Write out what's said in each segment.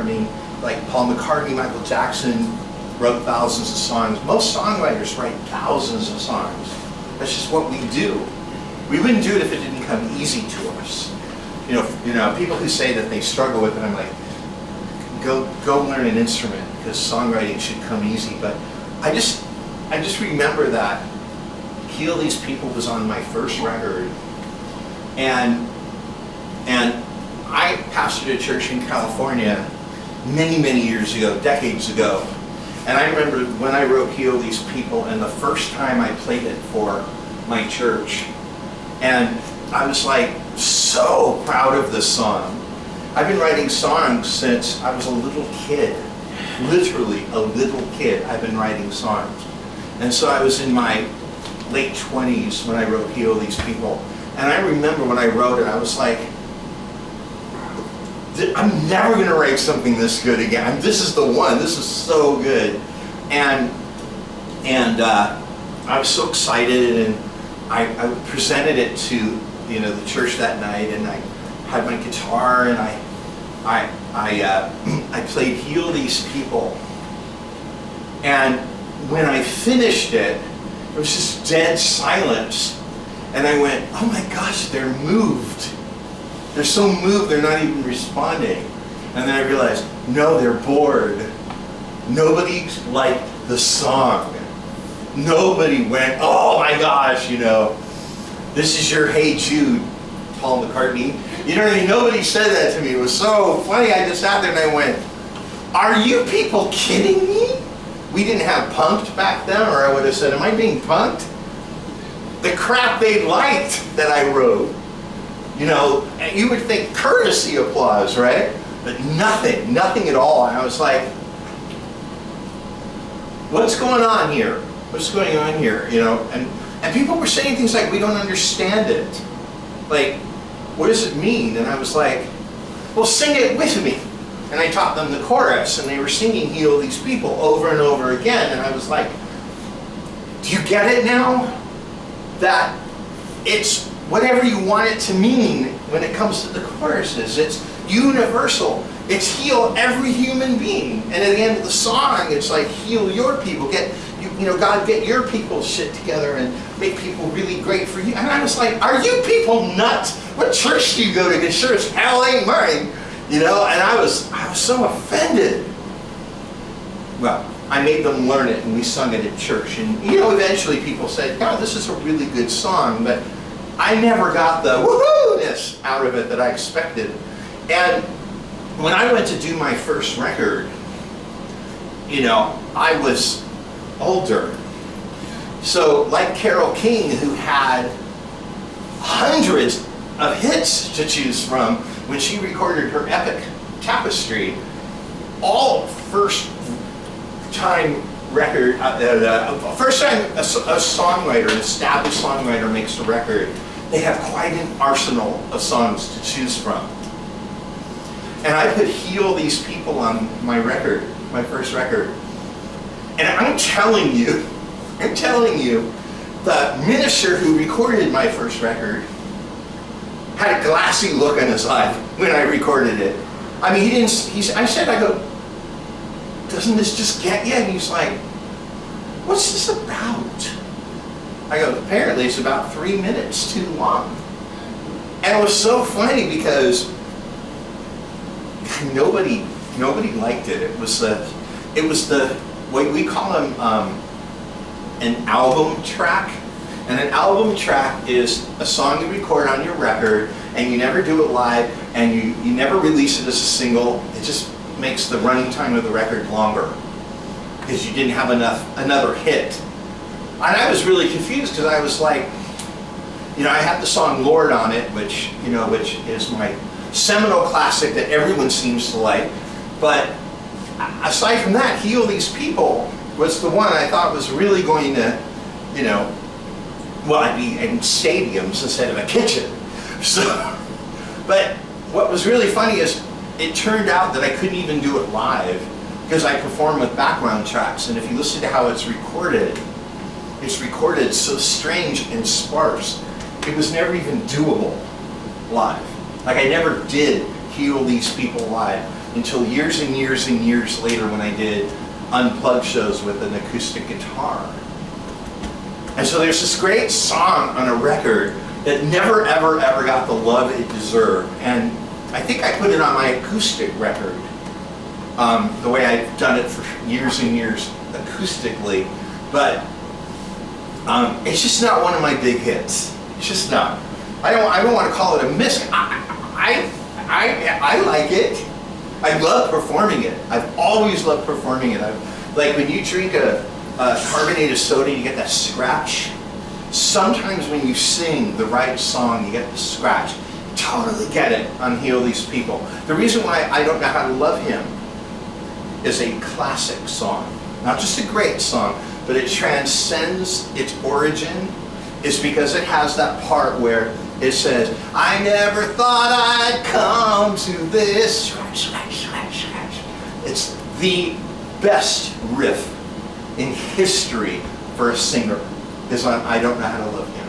mean, like Paul McCartney, Michael Jackson wrote thousands of songs. Most songwriters write thousands of songs. That's just what we do. We wouldn't do it if it didn't come easy to us. You know, people who say that they struggle with it, I'm like, go learn an instrument because songwriting should come easy. But I just remember that Heal These People was on my first record, and I pastored a church in California many years ago, decades ago. And I remember when I wrote Heal These People, and the first time I played it for my church, and I was like so proud of this song. I've been writing songs since I was a little kid. Literally a little kid, I've been writing songs. And so I was in my late 20s when I wrote Heal These People. And I remember when I wrote it, I was like, I'm never going to write something this good again. This is the one. This is so good. And I was so excited, and I presented it to the church that night, and I had my guitar, and I played Heal These People. And when I finished it, there was just dead silence. And I went, oh my gosh, they're moved. They're so moved, they're not even responding. And then I realized, no, they're bored. Nobody liked the song. Nobody went, oh my gosh, this is your Hey Jude, Paul McCartney. You know what I mean? Nobody said that to me. It was so funny. I just sat there and I went, are you people kidding me? We didn't have punked back then, or I would have said, am I being punked? The crap they liked that I wrote. You would think courtesy applause, right? But nothing at all. And I was like, what's going on here? What's going on here? And people were saying things like, we don't understand it. Like, what does it mean? And I was like, well, sing it with me. And I taught them the chorus, and they were singing Heal These People over and over again. And I was like, do you get it now? That it's whatever you want it to mean when it comes to the choruses. It's universal. It's heal every human being. And at the end of the song, it's like, heal your people. God, get your people's shit together and make people really great for you. And I was like, are you people nuts? What church do you go to? Because sure as hell ain't mine. And I was so offended. Well, I made them learn it, and we sung it at church. And eventually people said, God, this is a really good song, but I never got the woohoo-ness out of it that I expected. And when I went to do my first record, I was older. So like Carole King, who had hundreds of hits to choose from when she recorded her epic Tapestry, all first time record, first time a songwriter, an established songwriter makes a record, they have quite an arsenal of songs to choose from. And I put Heal These People on my record, my first record. And I'm telling you, the minister who recorded my first record had a glassy look on his eye when I recorded it. I mean, I go, doesn't this just get you? And he's like, what's this about? I go, apparently it's about 3 minutes too long. And it was so funny because nobody liked it. It was the what we call them an album track. And an album track is a song you record on your record, and you never do it live, and you never release it as a single. It just makes the running time of the record longer because you didn't have another hit. And I was really confused because I was like, I had the song Lord on it, which is my seminal classic that everyone seems to like. But aside from that, Heal These People was the one I thought was really going to, I'd be in stadiums instead of a kitchen. So, but what was really funny is it turned out that I couldn't even do it live because I perform with background tracks. And if you listen to how it's recorded so strange and sparse. It was never even doable live. Like I never did Heal These People live. until years and years and years later when I did unplugged shows with an acoustic guitar. And so there's this great song on a record that never, ever, ever got the love it deserved. And I think I put it on my acoustic record, the way I've done it for years and years acoustically. But it's just not one of my big hits. It's just not. I don't want to call it a miss. I like it. I love performing it. I've always loved performing it. Like when you drink a carbonated soda, you get that scratch. Sometimes when you sing the right song, you get the scratch. Totally get it on Heal These People. The reason why I don't know how to love him is a classic song. Not just a great song, but it transcends its origin, is because it has that part where it says, I never thought I'd come to this. Scratch, scratch, scratch, scratch. It's the best riff in history for a singer, is on I Don't Know How to Love Him.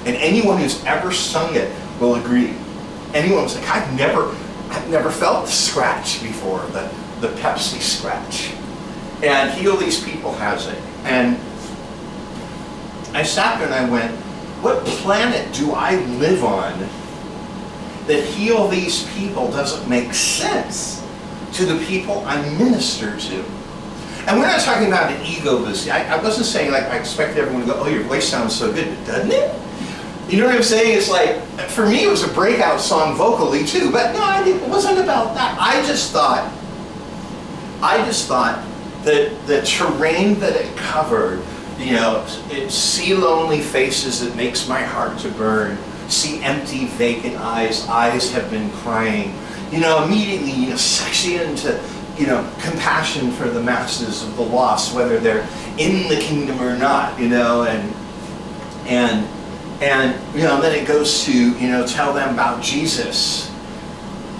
And anyone who's ever sung it will agree. Anyone was like, I've never felt the scratch before, the Pepsi scratch. And Heal These People has it. And I sat there and I went, what planet do I live on that Heal These People doesn't make sense to the people I minister to? And we're not talking about an ego boost. I wasn't saying like I expected everyone to go, oh, your voice sounds so good, but doesn't it? You know what I'm saying? It's like, for me it was a breakout song vocally too, but no, it wasn't about that. I just thought that the terrain that it covered, you know, see lonely faces that makes my heart to burn, see empty vacant eyes have been crying, you know, immediately, you know, sucks you into, you know, compassion for the masses of the lost, whether they're in the kingdom or not, you know, and you know, then it goes to, you know, tell them about Jesus,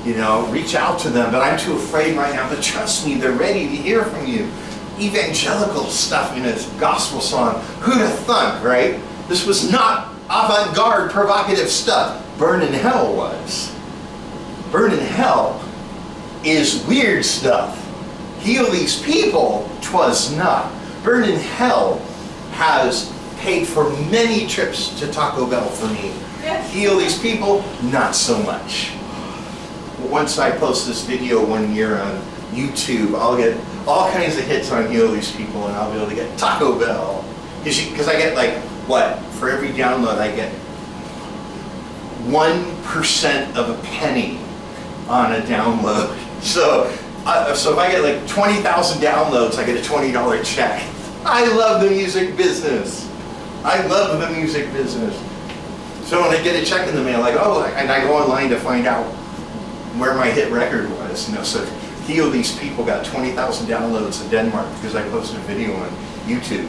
you know, reach out to them, but I'm too afraid right now, but trust me, they're ready to hear from you. Evangelical stuff in a gospel song, who'd have thunk, right? This was not avant-garde, provocative stuff. Burn in Hell was. Burn in Hell is weird stuff. Heal These People, 'twas not. Burn in Hell has paid for many trips to Taco Bell for me. Heal These People, not so much. Once I post this video one year on YouTube, I'll get all kinds of hits on Heal These People, and I'll be able to get Taco Bell. Because I get like, what? For every download I get 1% of a penny on a download. So if I get like 20,000 downloads, I get a $20 check. I love the music business. I love the music business. So when I get a check in the mail, like, oh, and I go online to find out where my hit record was, you know, so Heal These People got 20,000 downloads in Denmark because I posted a video on YouTube.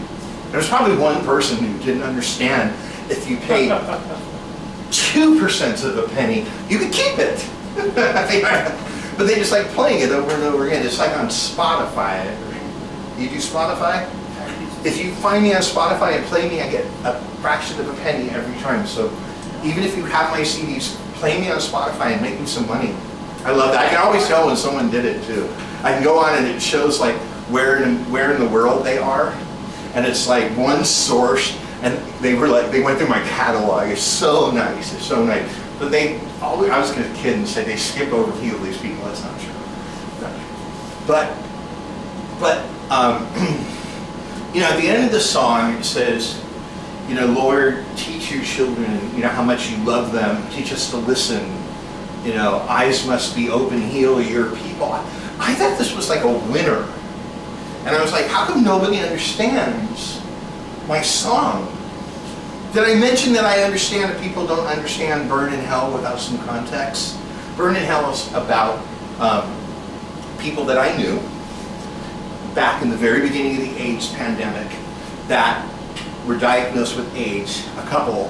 There's probably one person who didn't understand if you paid 2% of a penny, you could keep it. But they just like playing it over and over again. It's like on Spotify. You do Spotify? If you find me on Spotify and play me, I get a fraction of a penny every time. So even if you have my CDs, play me on Spotify and make me some money. I love that. I can always tell when someone did it too. I can go on and it shows like where in the world they are, and it's like one source, and they went through my catalog. It's so nice. It's so nice. But I was gonna kid and say they skip over Heal These People. That's not true. Not true. But you know, at the end of the song it says, you know, Lord, teach your children, you know, how much you love them. Teach us to listen. You know, eyes must be open, heal your people. I thought this was like a winner. And I was like, how come nobody understands my song? Did I mention that I understand that people don't understand Burn in Hell without some context? Burn in Hell is about people that I knew back in the very beginning of the AIDS pandemic that were diagnosed with AIDS, a couple,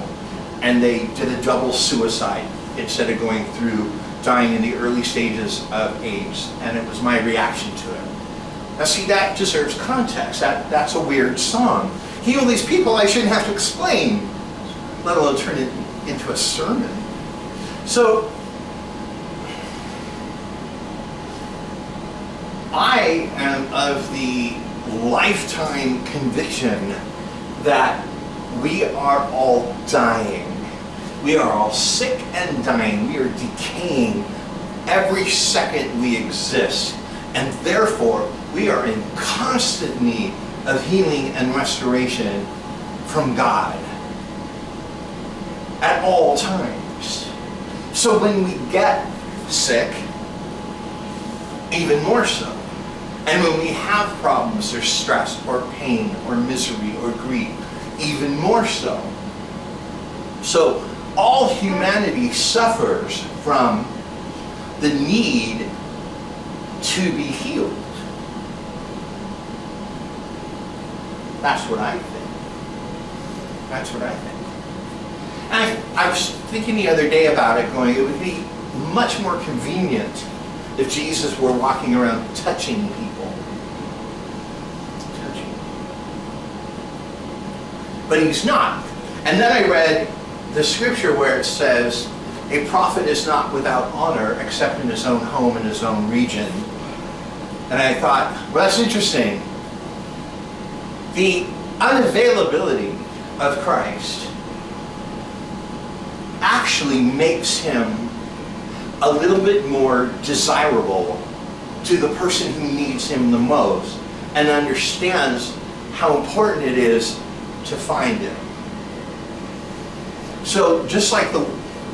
and they did a double suicide instead of going through dying in the early stages of AIDS, and it was my reaction to it. Now see, that deserves context. That's a weird song. Heal These People, I shouldn't have to explain, let alone turn it into a sermon. So, I am of the lifetime conviction that we are all dying. We are all sick and dying. We are decaying every second we exist. And therefore, we are in constant need of healing and restoration from God at all times. So when we get sick, even more so. And when we have problems or stress or pain or misery or grief, even more so. So all humanity suffers from the need to be healed. That's what I think. That's what I think. And I was thinking the other day about it, going, it would be much more convenient if Jesus were walking around touching people. Touching. But he's not. And then I read the scripture where it says, a prophet is not without honor except in his own home and his own region. And I thought, well, that's interesting. The unavailability of Christ actually makes him a little bit more desirable to the person who needs him the most and understands how important it is to find him. So just like the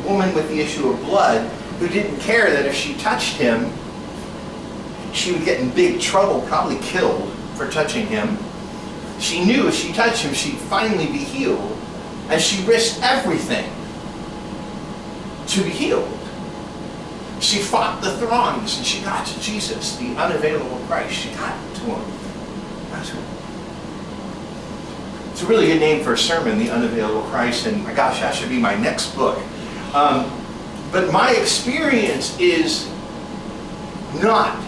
woman with the issue of blood, who didn't care that if she touched him, she would get in big trouble, probably killed for touching him. She knew if she touched him, she'd finally be healed. And she risked everything to be healed. She fought the throngs and she got to Jesus, the unavailable Christ. She got to him. That's it. It's a really good name for a sermon, the unavailable Christ, and my gosh, that should be my next book. But my experience is not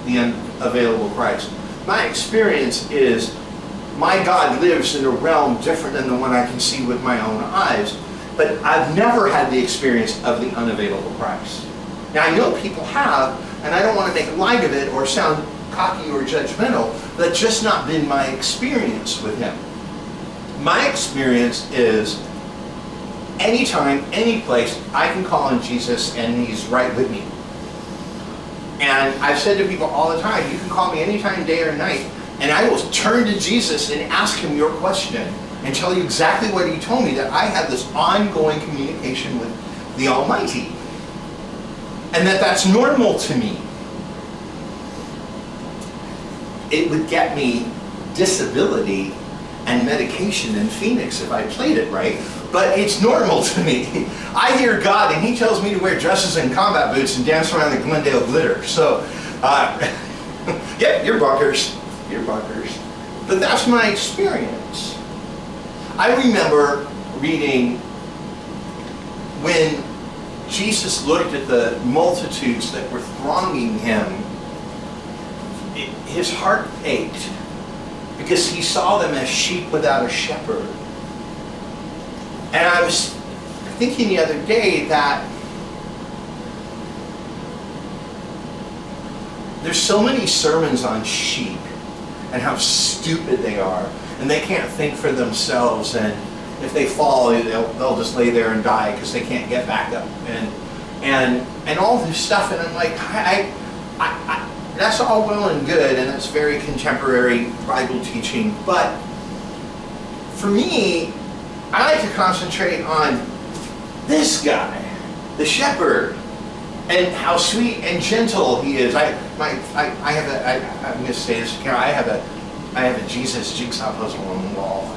the unavailable Christ. My experience is my God lives in a realm different than the one I can see with my own eyes. But I've never had the experience of the unavailable Christ. Now I know people have, and I don't want to make light of it or sound cocky or judgmental. That's just not been my experience with him. My experience is anytime, any place, I can call on Jesus and he's right with me. And I've said to people all the time, you can call me anytime, day or night, and I will turn to Jesus and ask him your question and tell you exactly what he told me, that I have this ongoing communication with the Almighty. And that's normal to me. It would get me disability and medication in Phoenix if I played it right, but it's normal to me. I hear God and he tells me to wear dresses and combat boots and dance around the Glendale glitter. So, yeah, you're bunkers. You're bunkers. But that's my experience. I remember reading when Jesus looked at the multitudes that were thronging him, his heart ached because he saw them as sheep without a shepherd. And I was thinking the other day that there's so many sermons on sheep and how stupid they are, and they can't think for themselves, and if they fall, they'll just lay there and die because they can't get back up, and all this stuff. And I'm like, that's all well and good, and that's very contemporary Bible teaching, but for me, I like to concentrate on this guy, the shepherd, and how sweet and gentle he is. I'm going to say this, Carol, I have a Jesus jigsaw puzzle on the wall,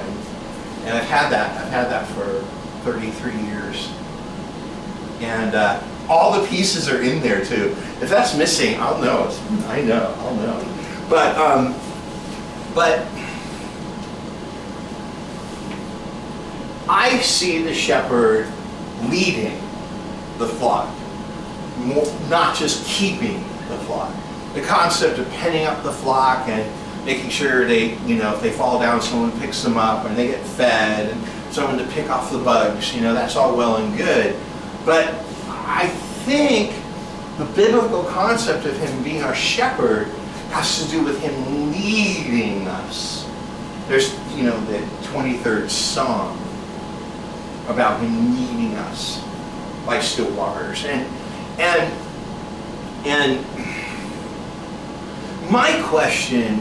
and I've had that for 33 years, and all the pieces are in there too. If that's missing, I'll know. I'll know. But I see the shepherd leading the flock, not just keeping the flock. The concept of penning up the flock and making sure they, if they fall down, someone picks them up and they get fed, and someone to pick off the bugs, that's all well and good. But I think The biblical concept of him being our shepherd has to do with him leading us. There's, the 23rd Psalm about him leading us by still waters. And my question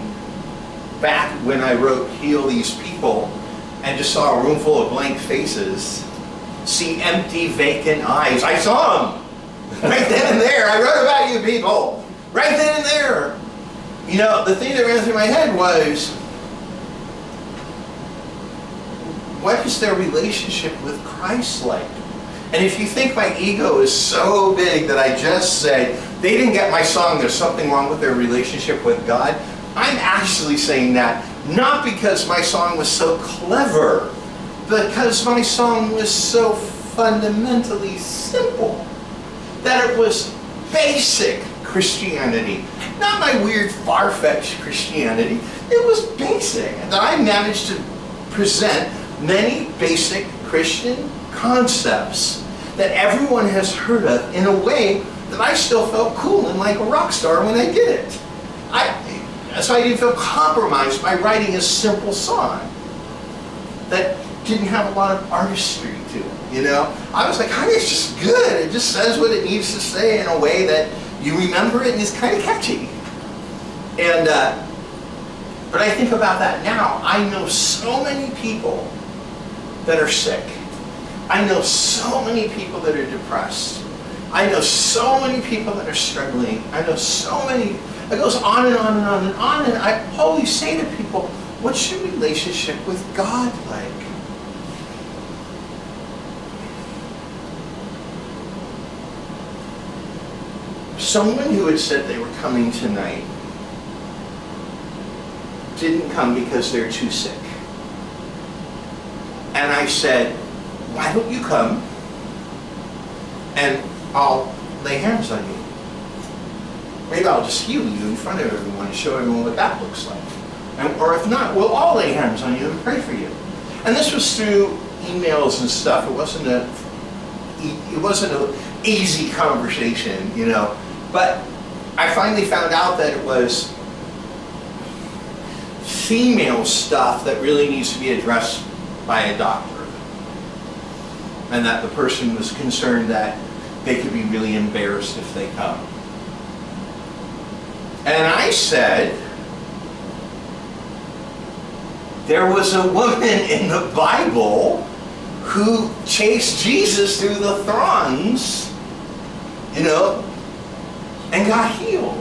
back when I wrote Heal These People and just saw a room full of blank faces, see empty, vacant eyes. I saw them right then and there. I wrote about you people right then and there. The thing that ran through my head was, what is their relationship with Christ like? And if you think my ego is so big that I just said, they didn't get my song, there's something wrong with their relationship with God, I'm actually saying that not because my song was so clever, but because my song was so fundamentally simple. That it was basic Christianity. Not my weird far-fetched Christianity. It was basic. And that I managed to present many basic Christian concepts that everyone has heard of in a way that I still felt cool and like a rock star when I did it. So I didn't feel compromised by writing a simple song that didn't have a lot of artistry to it, I was like, honey, it's just good. It just says what it needs to say in a way that you remember it and it's kind of catchy. And, but I think about that now. I know so many people that are sick. I know so many people that are depressed. I know so many people that are struggling. I know so many, it goes on and on and on and on. And I always say to people, what's your relationship with God like? Someone who had said they were coming tonight didn't come because they're too sick. And I said, why don't you come and I'll lay hands on you. Maybe I'll just heal you in front of everyone and show everyone what that looks like. Or if not, we'll all lay hands on you and pray for you. And this was through emails and stuff. It wasn't an easy conversation, But I finally found out that it was female stuff that really needs to be addressed by a doctor. And that the person was concerned that they could be really embarrassed if they come. And I said, there was a woman in the Bible who chased Jesus through the throngs, and got healed.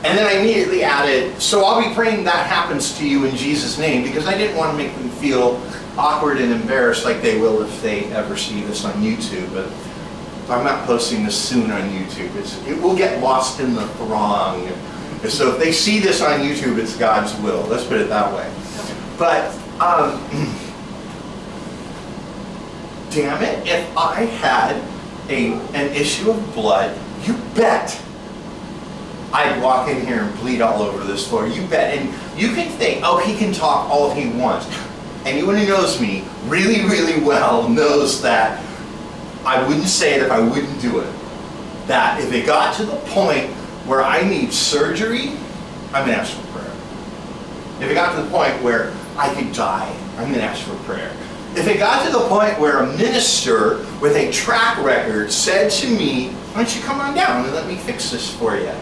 And then I immediately added, so I'll be praying that happens to you in Jesus' name, because I didn't want to make them feel awkward and embarrassed like they will if they ever see this on YouTube. But I'm not posting this soon on YouTube. It will get lost in the throng. So if they see this on YouTube, it's God's will. Let's put it that way. But, damn it, if I had an issue of blood, you bet I'd walk in here and bleed all over this floor. You bet. And you can think, oh, he can talk all he wants. Anyone who knows me really, really well knows that I wouldn't say it if I wouldn't do it. That if it got to the point where I need surgery, I'm going to ask for prayer. If it got to the point where I could die, I'm going to ask for prayer. If it got to the point where a minister with a track record said to me, why don't you come on down and let me fix this for you?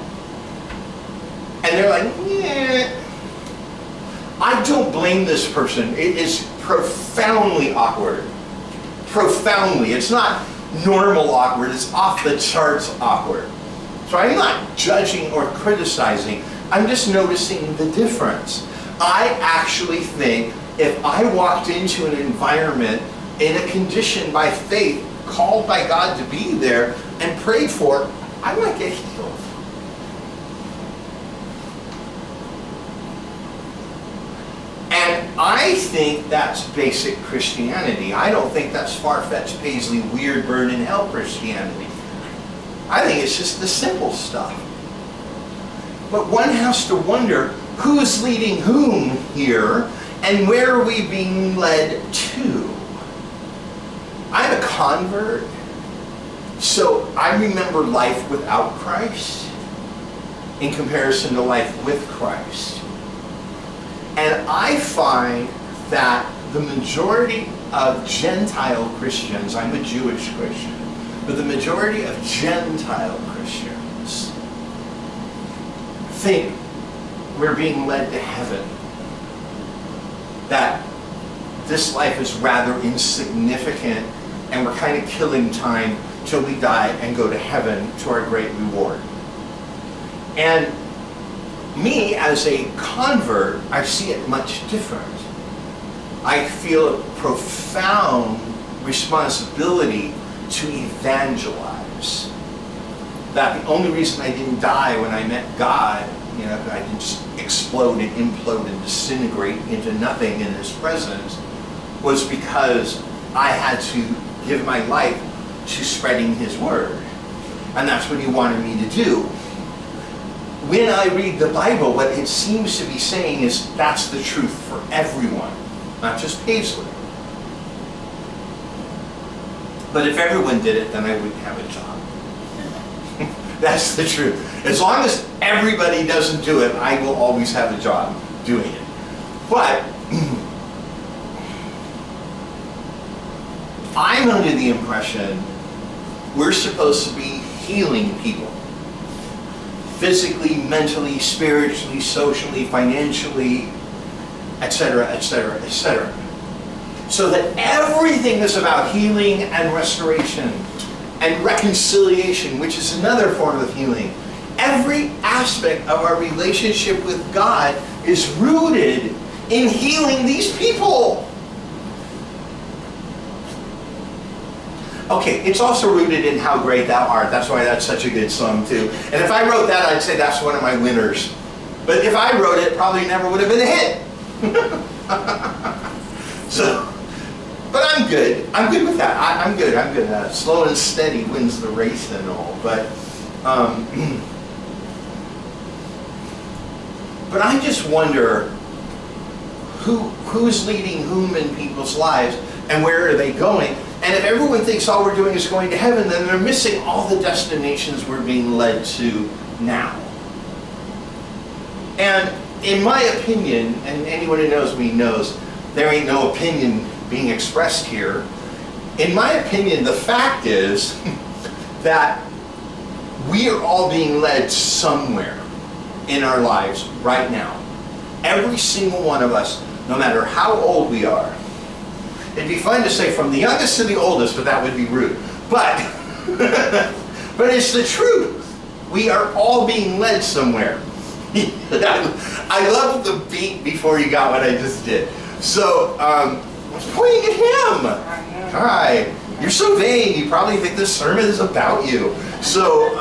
And they're like, yeah. I don't blame this person. It is profoundly awkward. Profoundly. It's not normal awkward. It's off the charts awkward. So I'm not judging or criticizing. I'm just noticing the difference. I actually think if I walked into an environment in a condition by faith, called by God to be there, and prayed for, I might get healed. And I think that's basic Christianity. I don't think that's far-fetched, Paisley, weird, burn in hell Christianity. I think it's just the simple stuff. But one has to wonder, who's leading whom here, and where are we being led to? I'm a convert So I remember life without Christ in comparison to life with Christ. And I find that the majority of Gentile Christians, I'm a Jewish Christian, but the majority of Gentile Christians think we're being led to heaven. That this life is rather insignificant and we're kind of killing time till we die and go to heaven to our great reward. And me as a convert, I see it much different. I feel a profound responsibility to evangelize. That the only reason I didn't die when I met God, you know, I didn't just explode and implode and disintegrate into nothing in His presence, was because I had to give my life to spreading His word. And that's what He wanted me to do. When I read the Bible, what it seems to be saying is that's the truth for everyone, not just Paisley. But if everyone did it, then I wouldn't have a job. That's the truth. As long as everybody doesn't do it, I will always have a job doing it. But I'm under the impression we're supposed to be healing people. Physically, mentally, spiritually, socially, financially, etc., etc., etc. So that everything is about healing and restoration and reconciliation, which is another form of healing. Every aspect of our relationship with God is rooted in healing these people. Okay, it's also rooted in How Great Thou Art. That's why that's such a good song too. And if I wrote that, I'd say that's one of my winners. But if I wrote it, probably never would have been a hit. So, but I'm good. I'm good with that. I'm good. I'm good. Slow and steady wins the race and all. But but I just wonder who's leading whom in people's lives and where are they going? And if everyone thinks all we're doing is going to heaven, then they're missing all the destinations we're being led to now. And in my opinion, and anyone who knows me knows, there ain't no opinion being expressed here. In my opinion, the fact is that we are all being led somewhere in our lives right now. Every single one of us, no matter how old we are. It'd be fun to say from the youngest to the oldest, but that would be rude. But, but it's the truth. We are all being led somewhere. I love the beat before you got what I just did. So, I was pointing at him. Hi. You're so vain, you probably think this sermon is about you. So,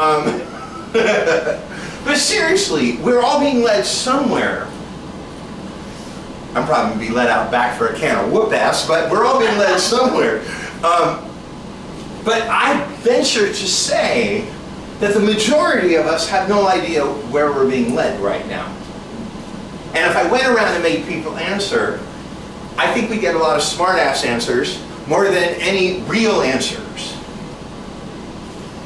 but seriously, we're all being led somewhere. I'm probably going to be let out back for a can of whoop-ass, but we're all being led somewhere. But I venture to say that the majority of us have no idea where we're being led right now. And if I went around and made people answer, I think we get a lot of smart-ass answers more than any real answers.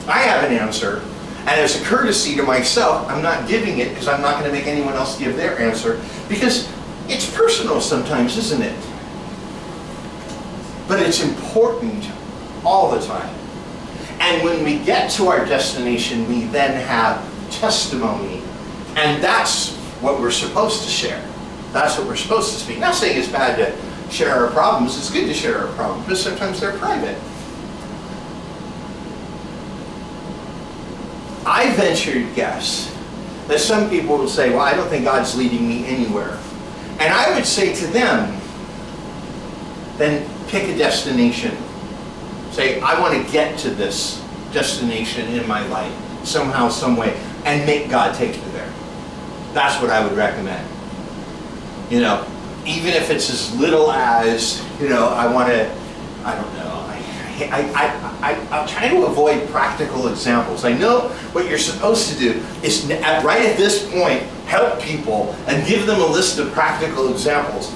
I have an answer, and as a courtesy to myself, I'm not giving it because I'm not going to make anyone else give their answer, because it's personal sometimes, isn't it? But it's important all the time. And when we get to our destination, we then have testimony. And that's what we're supposed to share. That's what we're supposed to speak. Not saying it's bad to share our problems. It's good to share our problems, but sometimes they're private. I venture to guess that some people will say, well, I don't think God's leading me anywhere. And I would say to them, then pick a destination. Say, I want to get to this destination in my life, somehow, some way, and make God take you there. That's what I would recommend. You know, even if it's as little as, you know, I want to, I don't know, I'm trying to avoid practical examples. I know what you're supposed to do is, right at this point, help people and give them a list of practical examples.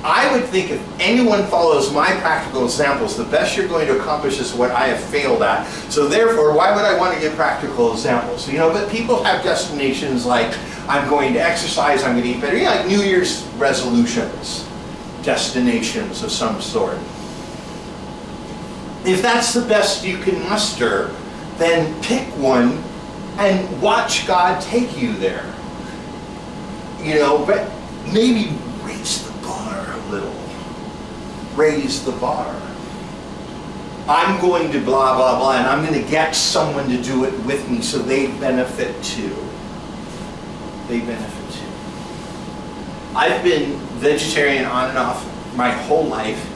I would think if anyone follows my practical examples, the best you're going to accomplish is what I have failed at. So therefore, why would I want to give practical examples? You know, but people have destinations like, I'm going to exercise, I'm going to eat better. Yeah, like New Year's resolutions, destinations of some sort. If that's the best you can muster, then pick one and watch God take you there. You know, but maybe raise the bar a little. Raise the bar. I'm going to blah, blah, blah, and I'm going to get someone to do it with me so they benefit too. They benefit too. I've been vegetarian on and off my whole life,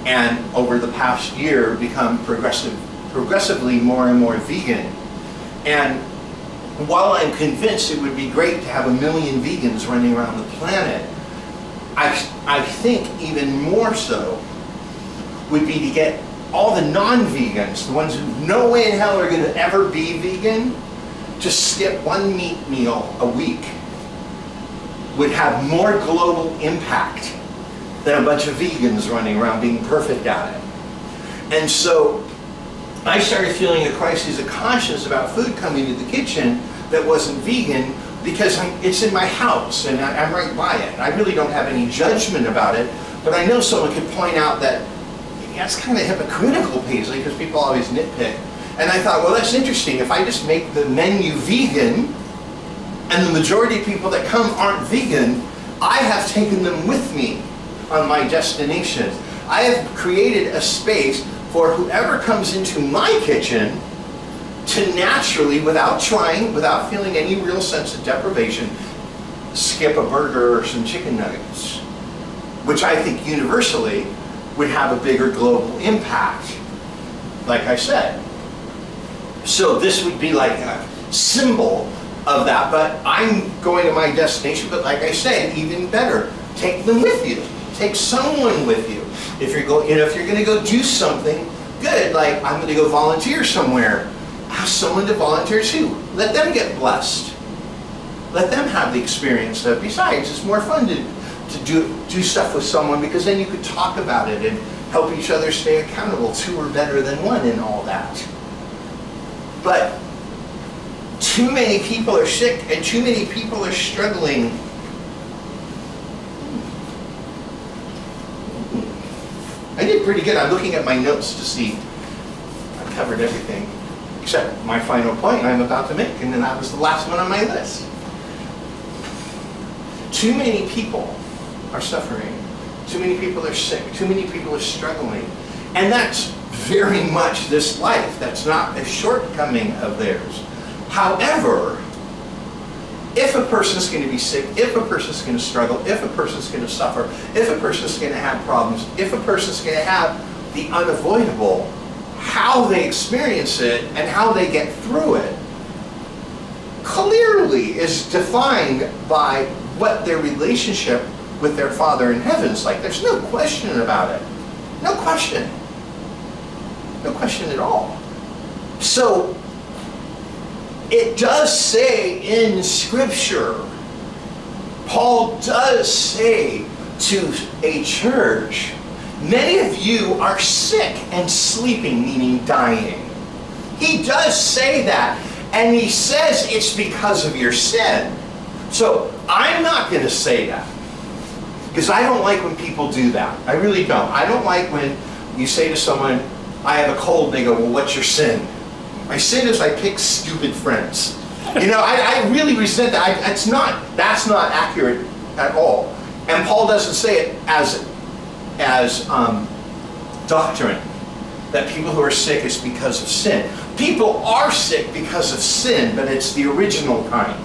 and over the past year become progressively more and more vegan. And while I'm convinced it would be great to have 1 million vegans running around the planet, I think even more so would be to get all the non-vegans, the ones who no way in hell are going to ever be vegan, just skip one meat meal a week, would have more global impact than a bunch of vegans running around being perfect at it. And so I started feeling a crisis of conscience about food coming to the kitchen that wasn't vegan, because it's in my house and I'm right by it. I really don't have any judgment about it, but I know someone could point out that that's kind of hypocritical, Paisley, because people always nitpick. And I thought, well, that's interesting. If I just make the menu vegan and the majority of people that come aren't vegan, I have taken them with me on my destination. I have created a space for whoever comes into my kitchen to naturally, without trying, without feeling any real sense of deprivation, skip a burger or some chicken nuggets, which I think universally would have a bigger global impact, like I said. So this would be like a symbol of that, but I'm going to my destination, but like I said, even better, take them with you. Take someone with you. If you're going, if you're going to go do something good, like I'm going to go volunteer somewhere, ask someone to volunteer too. Let them get blessed. Let them have the experience. Besides, it's more fun to do stuff with someone, because then you could talk about it and help each other stay accountable. Two are better than one and all that. But too many people are sick and too many people are struggling. I did pretty good. I'm looking at my notes to see I covered everything except my final point I'm about to make, and then that was the last one on my list. Too many people are suffering. Too many people are sick. Too many people are struggling. And that's very much this life. That's not a shortcoming of theirs. However, if a person's going to be sick, if a person's going to struggle, if a person's going to suffer, if a person's going to have problems, if a person's going to have the unavoidable, how they experience it and how they get through it clearly is defined by what their relationship with their Father in heaven is like. There's no question about it. No question. No question at all. So, it does say in Scripture, Paul does say to a church, many of you are sick and sleeping, meaning dying. He does say that, and he says it's because of your sin. So I'm not going to say that, because I don't like when people do that. I really don't. I don't like when you say to someone, I have a cold, and they go, well, what's your sin? My sin is I pick stupid friends. You know, I really resent that. That's not accurate at all. And Paul doesn't say it as doctrine, that people who are sick is because of sin. People are sick because of sin, but it's the original kind.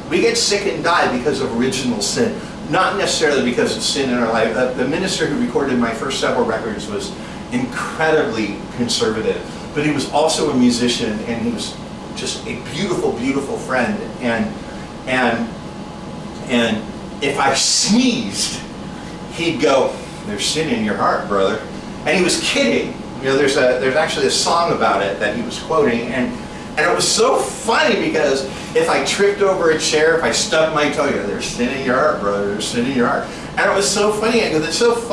We get sick and die because of original sin, not necessarily because of sin in our life. The minister who recorded my first several records was incredibly conservative, but he was also a musician, and he was just a beautiful, beautiful friend. And if I sneezed, he'd go, "There's sin in your heart, brother." And he was kidding. You know, there's actually a song about it that he was quoting, and it was so funny because if I tripped over a chair, if I stubbed my toe, "There's sin in your heart, brother. There's sin in your heart." And it was so funny. I go, that's so funny.